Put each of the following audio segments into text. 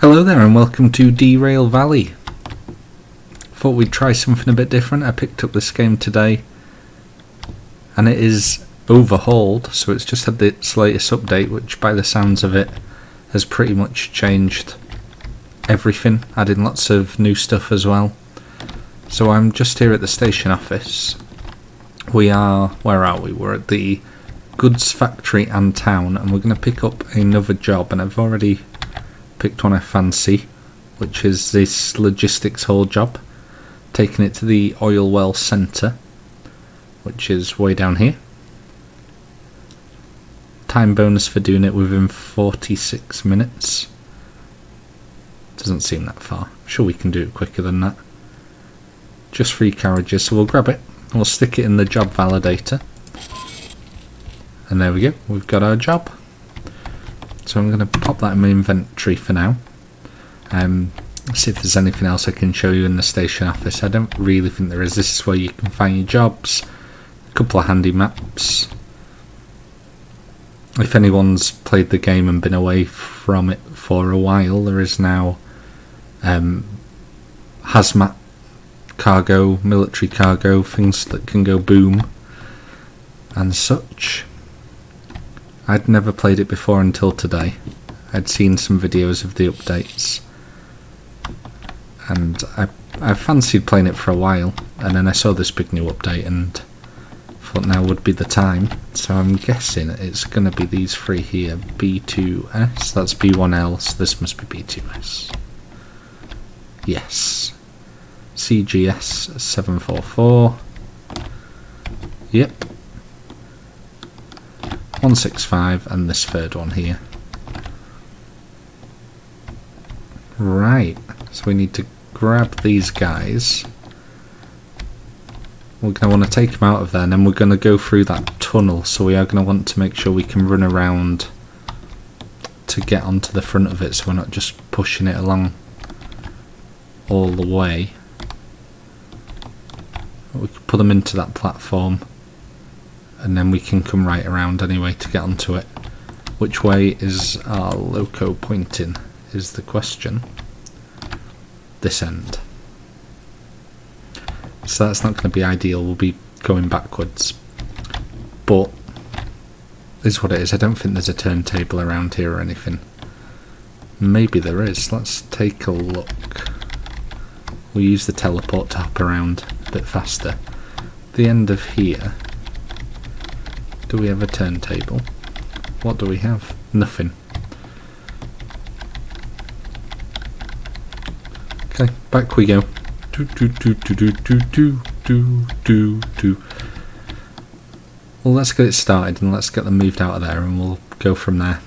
Hello there and welcome to Derail Valley. Thought we'd try something a bit different. I picked up this game today and it is overhauled, so it's just had its latest update, which by the sounds of it has pretty much changed everything, adding lots of new stuff as well. So I'm just here at the station office. Where are we? We're at the goods factory and town, and we're going to pick up another job, and I've already picked one I fancy, which is this logistics haul job, taking it to the oil well centre, which is way down here. Time bonus for doing it within 46 minutes. Doesn't seem that far. I'm sure we can do it quicker than that. Just 3 carriages, so we'll grab it and we'll stick it in the job validator. And there we go, we've got our job. So I'm going to pop that in my inventory for now. See if there's anything else I can show you in the station office. I don't really think there is. This is where you can find your jobs. A couple of handy maps. If anyone's played the game and been away from it for a while, there is now hazmat cargo, military cargo, things that can go boom and such. I'd never played it before until today. I'd seen some videos of the updates and I fancied playing it for a while, and then I saw this big new update and thought now would be the time. So I'm guessing it's going to be these 3 here. B2S, that's B1L, so this must be B2S. Yes. CGS 744. Yep. 165, and this third one here. Right, so we need to grab these guys. We're going to want to take them out of there, and then we're going to go through that tunnel, so we are going to want to make sure we can run around to get onto the front of it, so we're not just pushing it along all the way. We could put them into that platform, and then we can come right around anyway to get onto it. Which way is our loco pointing is the question. This end. So that's not going to be ideal, we'll be going backwards. But is what it is. I don't think there's a turntable around here or anything. Maybe there is. Let's take a look. We'll use the teleport to hop around a bit faster. The end of here. Do we have a turntable? What do we have? Nothing. Okay, back we go. Do do do do do do do do do do. Well, let's get it started and let's get them moved out of there, and we'll go from there.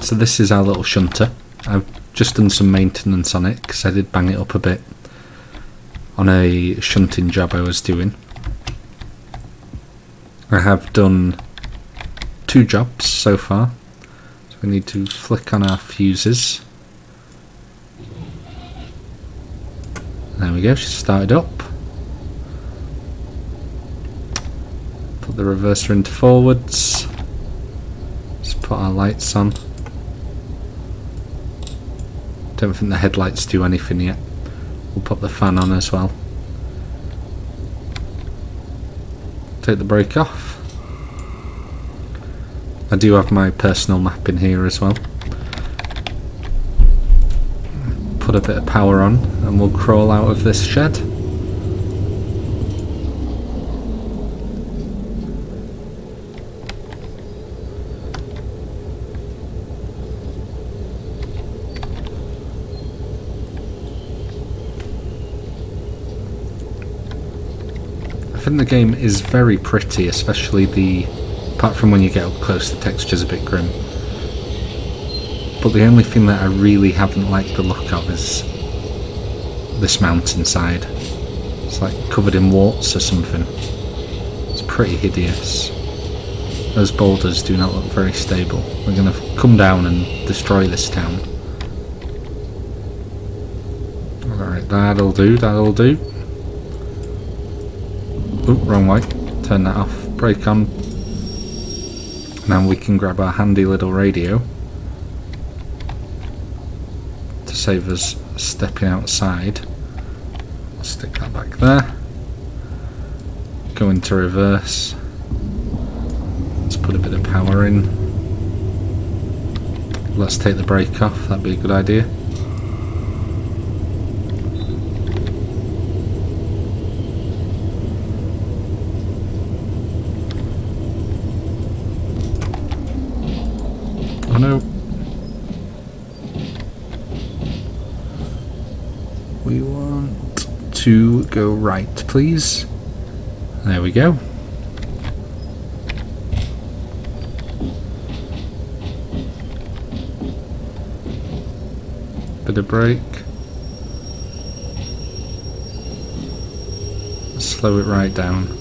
So this is our little shunter. I've just done some maintenance on it because I did bang it up a bit on a shunting job I was doing. I have done 2 jobs so far, so we need to flick on our fuses. There we go, she started up. Put the reverser into forwards. Let's put our lights on. Don't think the headlights do anything yet. We'll put the fan on as well. Take the brake off. I do have my personal map in here as well. Put a bit of power on and we'll crawl out of this shed. I think the game is very pretty, especially apart from when you get up close, the texture's a bit grim. But the only thing that I really haven't liked the look of is this mountainside. It's like covered in warts or something. It's pretty hideous. Those boulders do not look very stable. We're going to come down and destroy this town. Alright, that'll do, that'll do. Oop, wrong way. Turn that off. Brake on. Now we can grab our handy little radio. to save us stepping outside. Stick that back there. Go into reverse. Let's put a bit of power in. Let's take the brake off, that'd be a good idea. Oh no. We want to go right, please. There we go. Bit of brake. Slow it right down.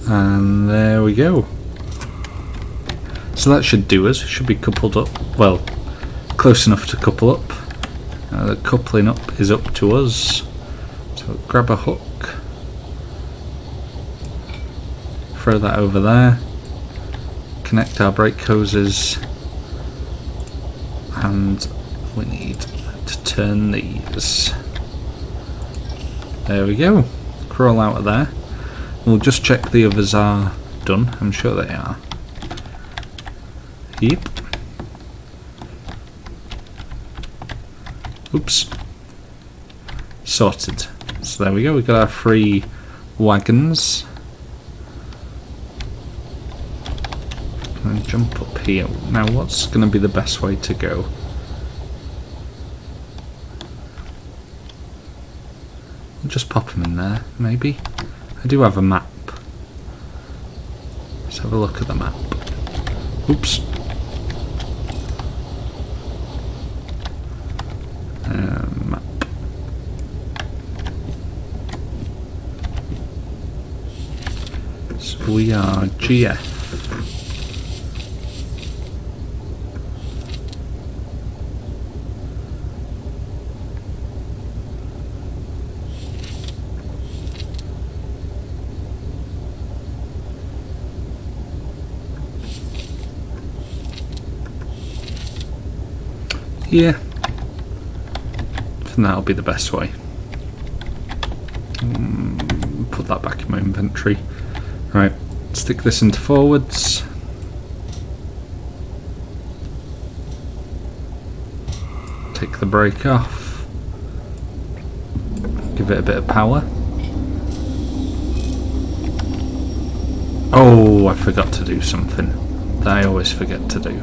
And there we go. So that should do us. We should be coupled up. Well, close enough to couple up. The coupling up is up to us. So grab a hook. Throw that over there. Connect our brake hoses. And we need to turn these. There we go. Crawl out of there. We'll just check the others are done. I'm sure they are. Yep. Oops. Sorted. So there we go. We've got our 3 wagons. And jump up here. Now what's going to be the best way to go? I'll just pop them in there, maybe. I do have a map. Let's have a look at the map. Oops. Map. So we are GF. Yeah, and that'll be the best way. Put that back in my inventory. Right, stick this into forwards. Take the brake off. Give it a bit of power. Oh, I forgot to do something that I always forget to do.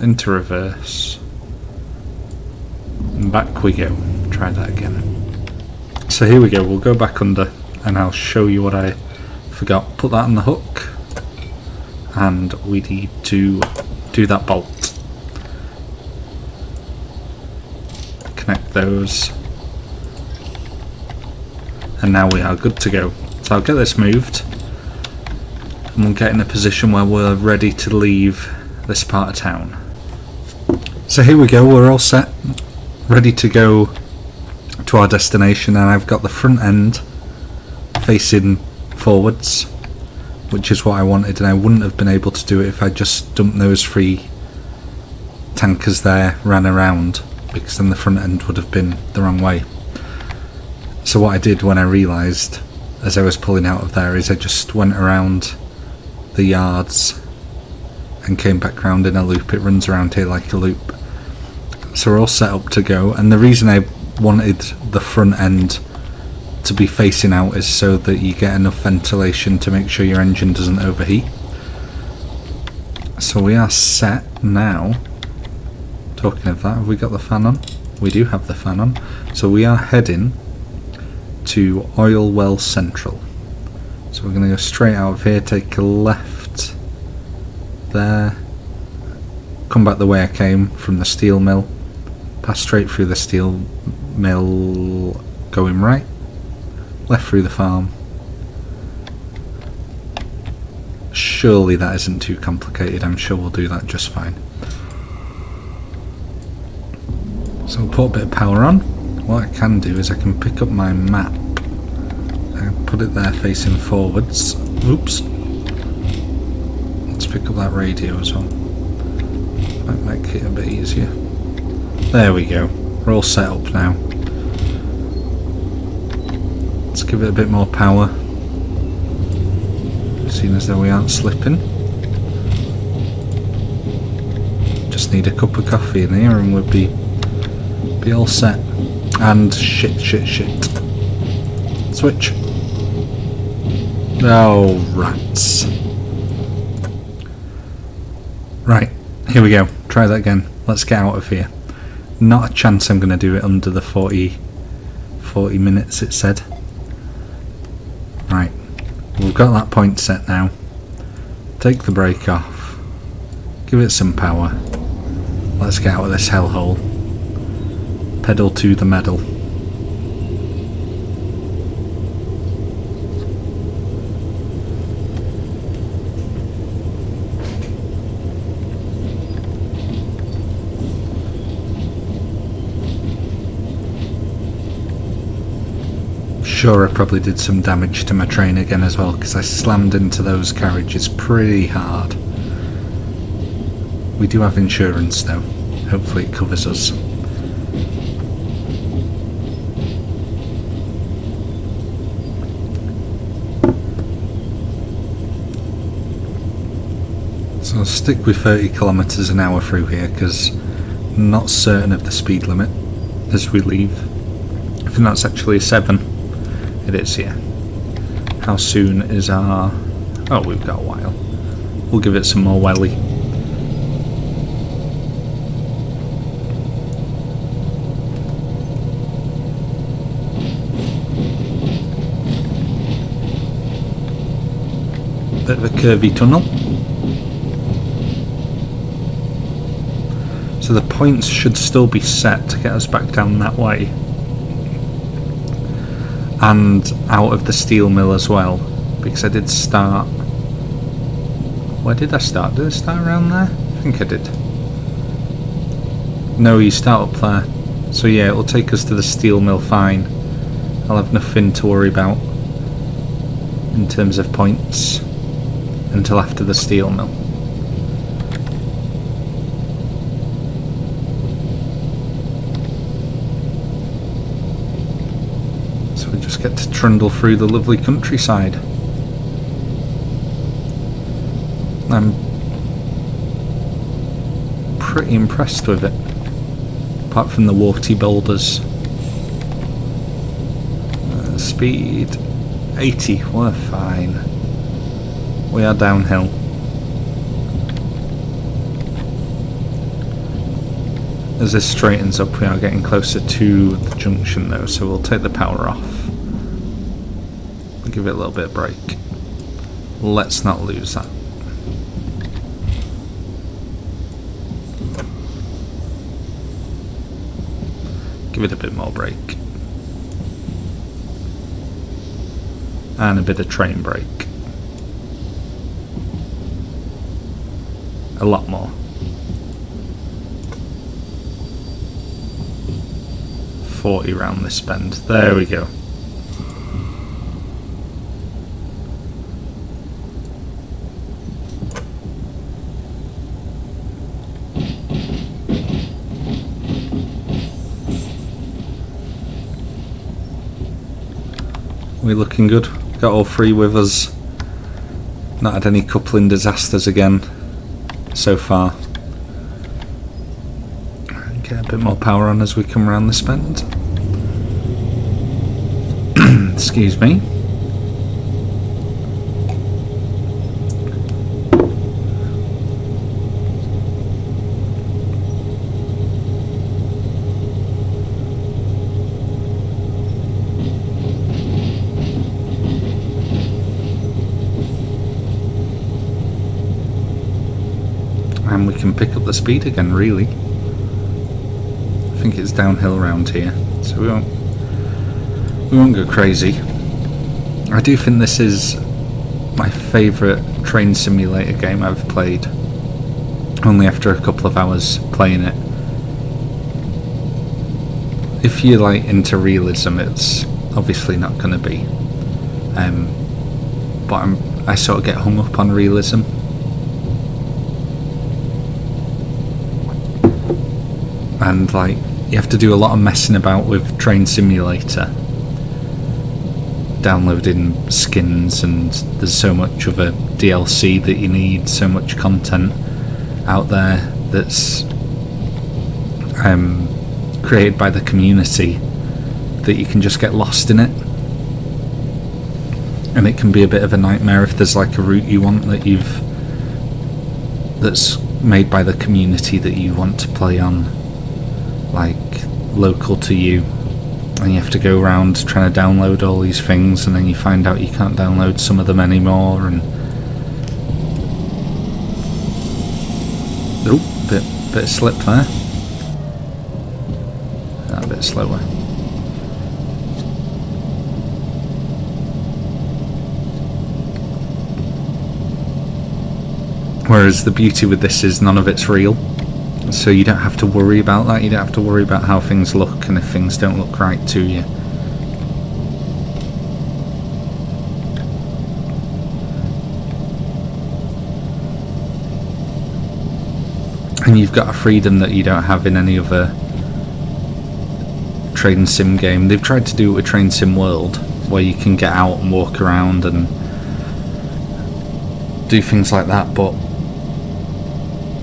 Into reverse, and back we go. Try that again. So here we go, we'll go back under and I'll show you what I forgot. Put that on the hook, and we need to do that bolt. Connect those, and now we are good to go. So I'll get this moved and we'll get in a position where we're ready to leave this part of town. So here we go, we're all set, ready to go to our destination, and I've got the front end facing forwards, which is what I wanted, and I wouldn't have been able to do it if I just dumped those 3 tankers there, ran around, because then the front end would have been the wrong way. So what I did when I realised as I was pulling out of there is I just went around the yards and came back round in a loop. It runs around here like a loop. So we're all set up to go, and the reason I wanted the front end to be facing out is so that you get enough ventilation to make sure your engine doesn't overheat. So we are set now. Talking of that, have we got the fan on? We do have the fan on. So we are heading to Oil Well Central. So we're going to go straight out of here, take a left there, come back the way I came from the steel mill, pass straight through the steel mill, going right, left through the farm, Surely that isn't too complicated. I'm sure we'll do that just fine. So we'll put a bit of power on. What I can do is I can pick up my map and put it there facing forwards. Oops. Let's pick up that radio as well. Might make it a bit easier. There we go. We're all set up now. Let's give it a bit more power. Seeing as though we aren't slipping. Just need a cup of coffee in here and we'll be all set. And shit. Switch. Oh, rats. Right, here we go. Try that again. Let's get out of here. Not a chance I'm going to do it under the 40 minutes it said. Right, we've got that point set now. Take the brake off. Give it some power. Let's get out of this hellhole. Pedal to the metal. Sure, I probably did some damage to my train again as well, because I slammed into those carriages pretty hard. We do have insurance though. Hopefully it covers us. So I'll stick with 30 kilometers an hour through here, because I'm not certain of the speed limit as we leave. I think that's actually 7. It is, yeah. How soon is our... Oh, we've got a while. We'll give it some more welly. Bit of a curvy tunnel. So the points should still be set to get us back down that way. And out of the steel mill as well, because I did start... Where did I start? Did I start around there? I think I did. No, you start up there. So yeah, it'll take us to the steel mill fine. I'll have nothing to worry about in terms of points until after the steel mill. Get to trundle through the lovely countryside. I'm pretty impressed with it, apart from the warty boulders. Speed 80, we're fine. We are downhill. As this straightens up, we are getting closer to the junction though, so we'll take the power off. Give it a little bit of brake. Let's not lose that. Give it a bit more brake. And a bit of train brake. A lot more. 40 round this bend. There we go. We're looking good. Got all 3 with us. Not had any coupling disasters again so far. Get a bit more power on as we come around this bend. Excuse me. And we can pick up the speed again, really. I think it's downhill around here, so we won't go crazy. I do think this is my favourite train simulator game I've played. Only after a couple of hours playing it. If you're like into realism, it's obviously not going to be. But I sort of get hung up on realism. And like, you have to do a lot of messing about with Train Simulator, downloading skins, and there's so much of a DLC that you need, so much content out there that's created by the community, that you can just get lost in it. And it can be a bit of a nightmare if there's like a route you want that's made by the community that you want to play on, like local to you, and you have to go around trying to download all these things, and then you find out you can't download some of them anymore, and bit of slip there. A bit slower. Whereas the beauty with this is none of it's real, so you don't have to worry about that. You don't have to worry about how things look and if things don't look right to you. And you've got a freedom that you don't have in any other train sim game. They've tried to do it with Train Sim World, where you can get out and walk around and do things like that, but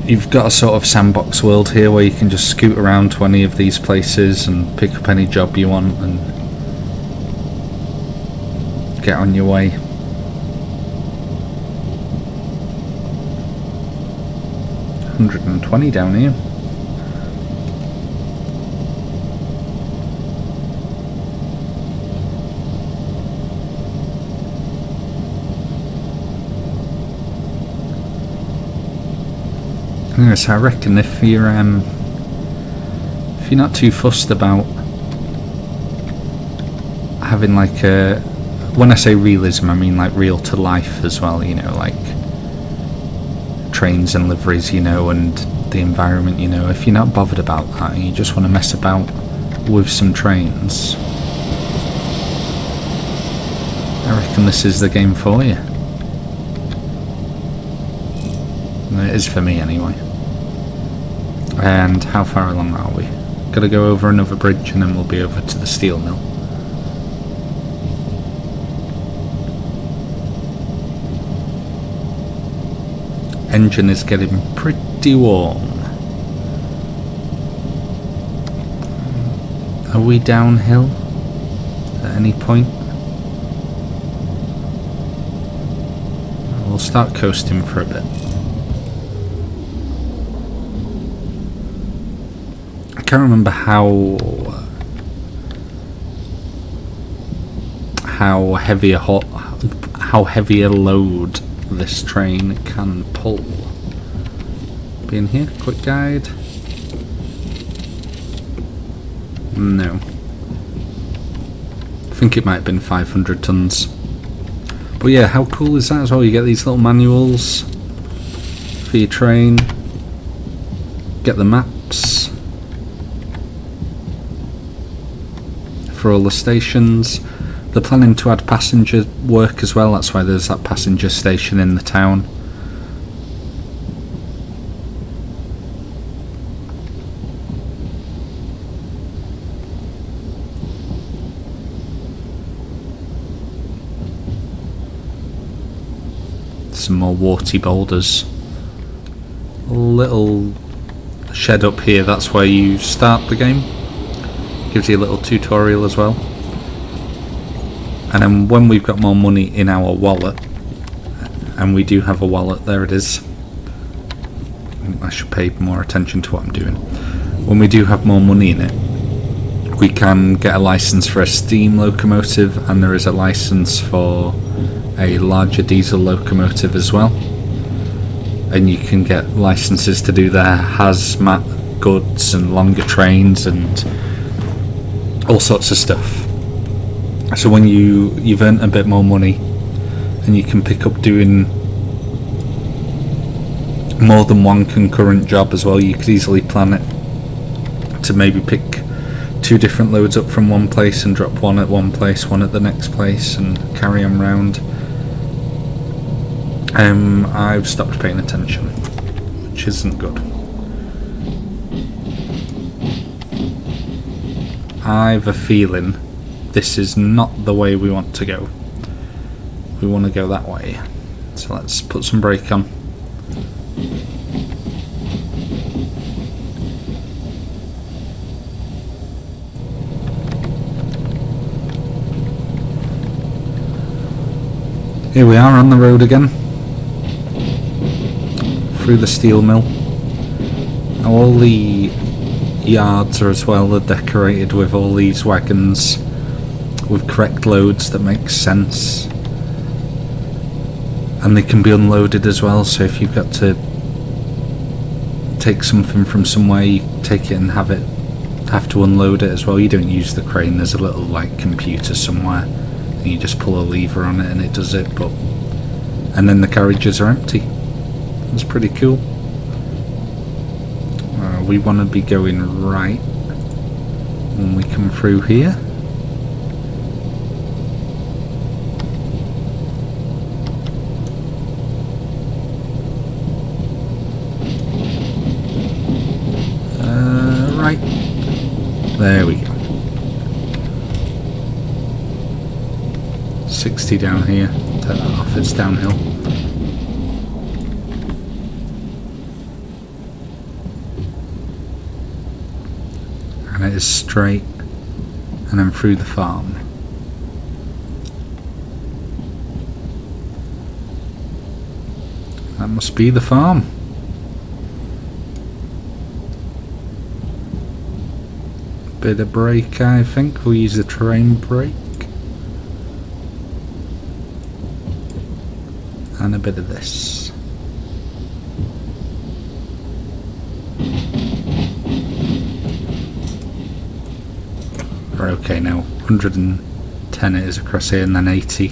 you've got a sort of sandbox world here where you can just scoot around to any of these places and pick up any job you want and get on your way. $120 down here. Yes, I reckon if you're not too fussed about having like a, when I say realism I mean like real to life as well, you know, like trains and liveries, you know, and the environment, you know. If you're not bothered about that and you just want to mess about with some trains, I reckon this is the game for you. It is for me anyway. And how far along are we? Gotta go over another bridge and then we'll be over to the steel mill. Engine is getting pretty warm. Are we downhill at any point? We'll start coasting for a bit. I can't remember how heavy a load this train can pull. Be in here, quick guide. No. I think it might have been 500 tons. But yeah, how cool is that as well? You get these little manuals for your train. Get the maps for all the stations. They're planning to add passenger work as well, that's why there's that passenger station in the town. Some more warty boulders. A little shed up here, that's where you start the game. Gives you a little tutorial as well. And then when we've got more money in our wallet, and we do have a wallet, there it is. I should pay more attention to what I'm doing. When we do have more money in it, we can get a license for a steam locomotive, and there is a license for a larger diesel locomotive as well. And you can get licenses to do their hazmat goods and longer trains and all sorts of stuff. So when you've earned a bit more money and you can pick up doing more than one concurrent job as well. You could easily plan it to maybe pick 2 different loads up from one place and drop one at one place, one at the next place, and carry them round. I've stopped paying attention, which isn't good. I've a feeling this is not the way we want to go. We want to go that way. So let's put some brake on. Here we are on the road again, through the steel mill. Now all the yards are decorated with all these wagons with correct loads that make sense, and they can be unloaded as well. So if you've got to take something from somewhere, you take it and have to unload it as well. You don't use the crane. There's a little like computer somewhere, and you just pull a lever on it and it does it. And then the carriages are empty. It's pretty cool. We want to be going right when we come through here. Right. There we go. 60 down here. Turn that off, it's downhill. And it is straight and then through the farm. That must be the farm. Bit of brake, I think. We'll use the terrain brake. And a bit of this. We're okay now. 110 it is across here, and then 80.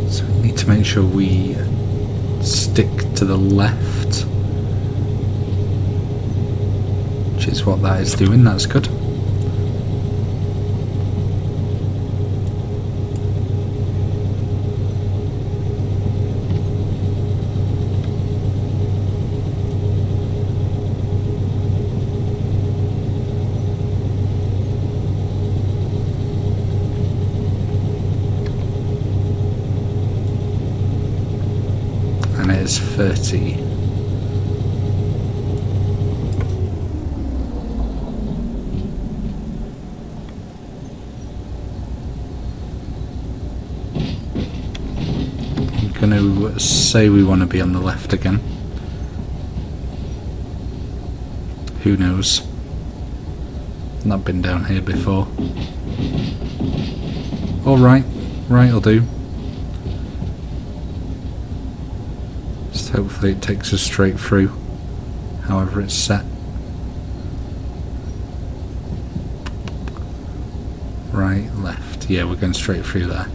So we need to make sure we stick to the left, which is what that is doing. That's good. And it is 30. I'm going to say we want to be on the left again. Who knows? Not been down here before. Alright, right will do. Hopefully it takes us straight through, however it's set. Right, left. Yeah, we're going straight through there.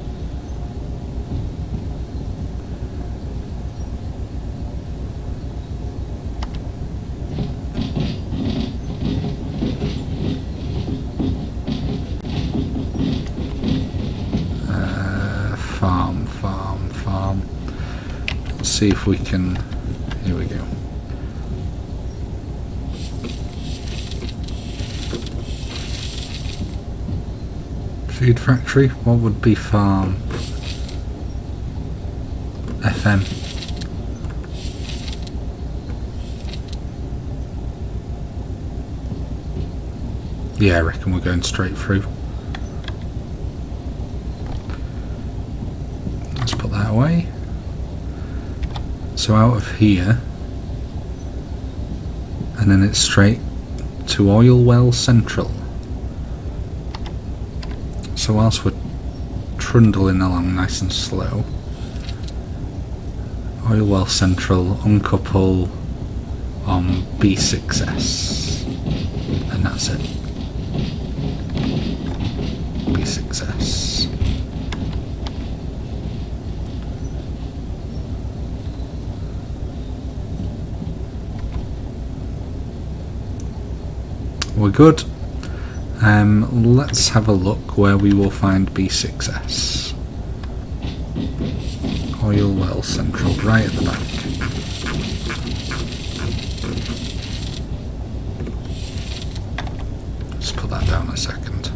Farm. Let's see if we can. Here we go. Food factory. What would be farm? FM. Yeah, I reckon we're going straight through. Let's put that away. So out of here, and then it's straight to Oil Well Central. So whilst we're trundling along nice and slow, Oil Well Central, uncouple, on B6S. And that's it. B6S. We're good. Let's have a look where we will find B6S. Oil well central, right at the back. Let's put that down a second.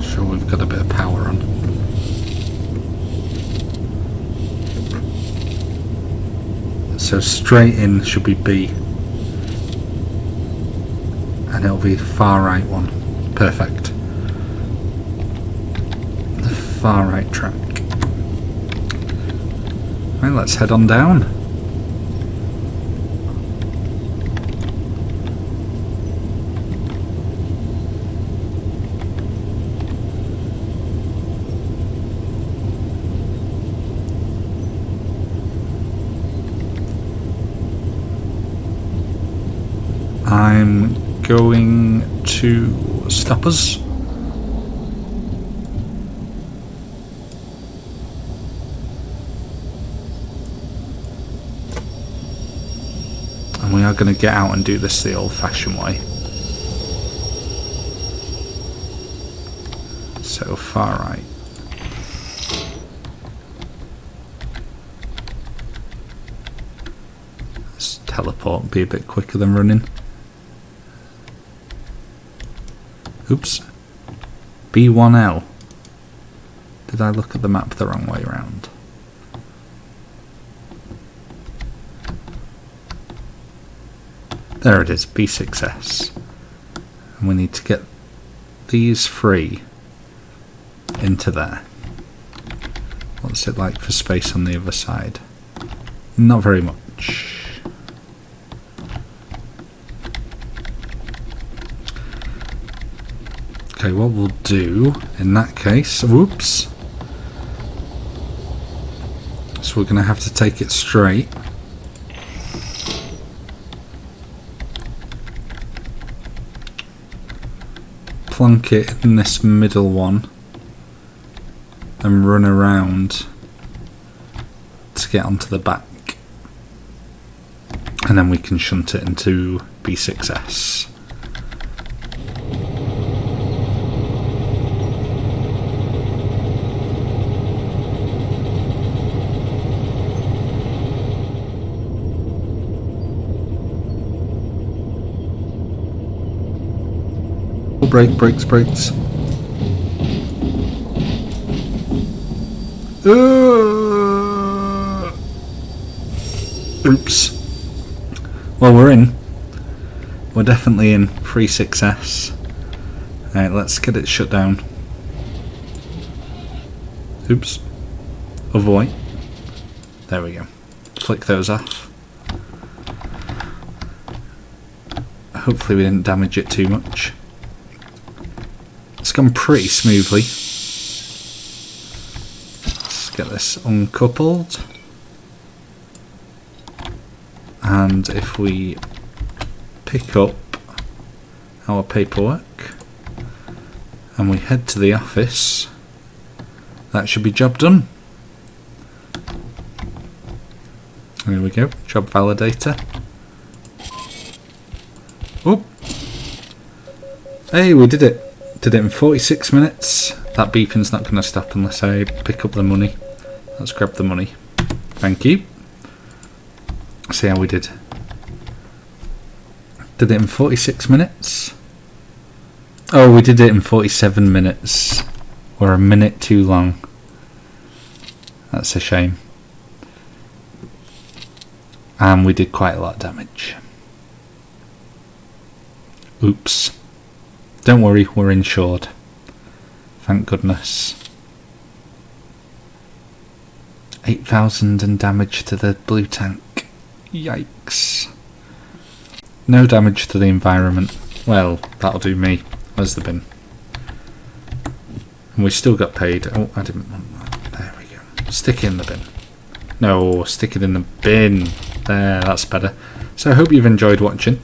Sure, we've got a bit of power on. So straight in should be B. And it'll be the far right one. Perfect. The far right track. Right, let's head on down. I'm going to stop us. And we are going to get out and do this the old-fashioned way. So far right. Let's teleport and be a bit quicker than running. Oops. B1L. Did I look at the map the wrong way around? There it is, B6S. And we need to get these three into there. What's it like for space on the other side? Not very much. Okay, what we'll do in that case, whoops. So we're going to have to take it straight. Plunk it in this middle one and run around to get onto the back. And then we can shunt it into B6S. Brakes. Oops. Well, we're in. We're definitely in 3.6S. Alright, let's get it shut down. Oops. Other way. There we go. Flick those off. Hopefully we didn't damage it too much. It's gone pretty smoothly. Let's get this uncoupled. And if we pick up our paperwork and we head to the office, that should be job done. There we go, job validator. Oh! Hey, we did it! Did it in 46 minutes. That beeping's not going to stop unless I pick up the money. Let's grab the money. Thank you. See how we did. Did it in 46 minutes. Oh, we did it in 47 minutes. We're a minute too long. That's a shame. And we did quite a lot of damage. Oops. Don't worry, we're insured. Thank goodness. 8,000 in damage to the blue tank. Yikes. No damage to the environment. Well, that'll do me. Where's the bin? And we still got paid. Oh, I didn't want that. There we go. Stick it in the bin. No, stick it in the bin. There, that's better. So I hope you've enjoyed watching.